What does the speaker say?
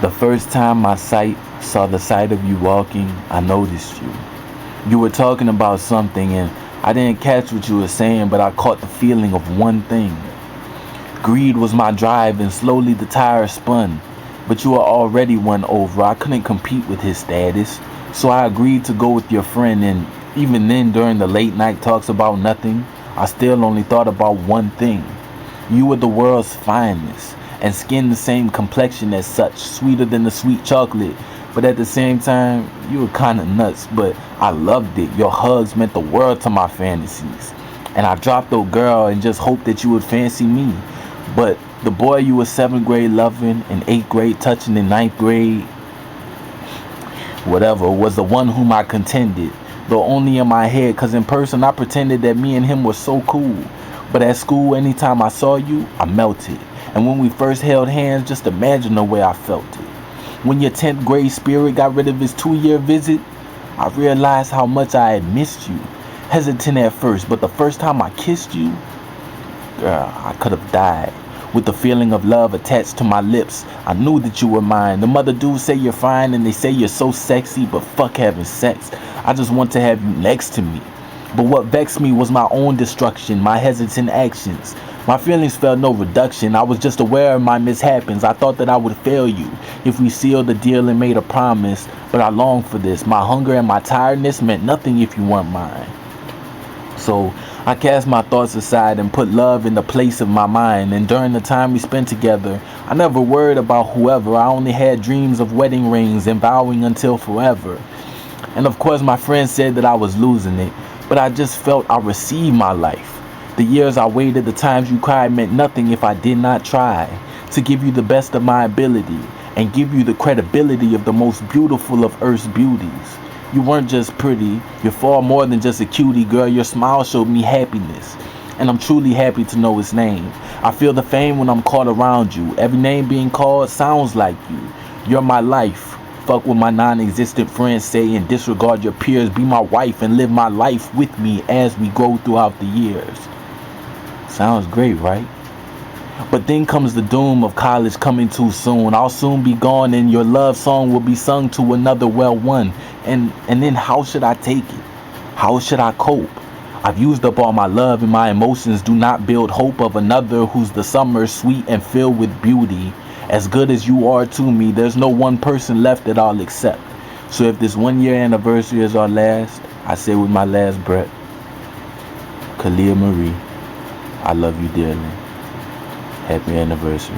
The first time my sight saw the sight of you walking, I noticed you. You were talking about something and I didn't catch what you were saying, but I caught the feeling of one thing. Greed was my drive and slowly the tires spun. But you were already won over. I couldn't compete with his status. So I agreed to go with your friend, and even then during the late night talks about nothing, I still only thought about one thing. You were the world's finest and skin the same complexion as such, sweeter than the sweet chocolate. But at the same time, you were kinda nuts, but I loved it. Your hugs meant the world to my fantasies. And I dropped the girl and just hoped that you would fancy me. But the boy you were 7th grade loving, in 8th grade touching, in 9th grade, whatever, was the one whom I contended. Though only in my head, cause in person I pretended that me and him were so cool. But at school, anytime I saw you, I melted. And when we first held hands, just imagine the way I felt it. When your 10th grade spirit got rid of his 2-year visit, I realized how much I had missed you. Hesitant at first, but the first time I kissed you, girl, I could have died. With the feeling of love attached to my lips, I knew that you were mine. The mother dudes say you're fine and they say you're so sexy, but fuck having sex. I just want to have you next to me. But what vexed me was my own destruction, my hesitant actions. My feelings felt no reduction. I was just aware of my mishaps. I thought that I would fail you if we sealed the deal and made a promise. But I longed for this. My hunger and my tiredness meant nothing if you weren't mine. So I cast my thoughts aside and put love in the place of my mind. And during the time we spent together, I never worried about whoever. I only had dreams of wedding rings and vowing until forever. And of course my friends said that I was losing it, but I just felt I received my life. The years I waited, the times you cried meant nothing if I did not try to give you the best of my ability and give you the credibility of the most beautiful of Earth's beauties. You weren't just pretty, you're far more than just a cutie, girl. Your smile showed me happiness, and I'm truly happy to know its name. I feel the fame when I'm caught around you. Every name being called sounds like you. You're my life. Fuck what my non-existent friends say and disregard your peers. Be my wife and live my life with me as we go throughout the years. Sounds great, right? But then comes the doom of college coming too soon. I'll soon be gone and your love song will be sung to another well one. And then how should I take it? How should I cope? I've used up all my love and my emotions do not build hope of another who's the summer sweet and filled with beauty. As good as you are to me, there's no one person left that I'll accept. So if this 1-year anniversary is our last, I say with my last breath, Kalia Marie, I love you dearly. Happy anniversary.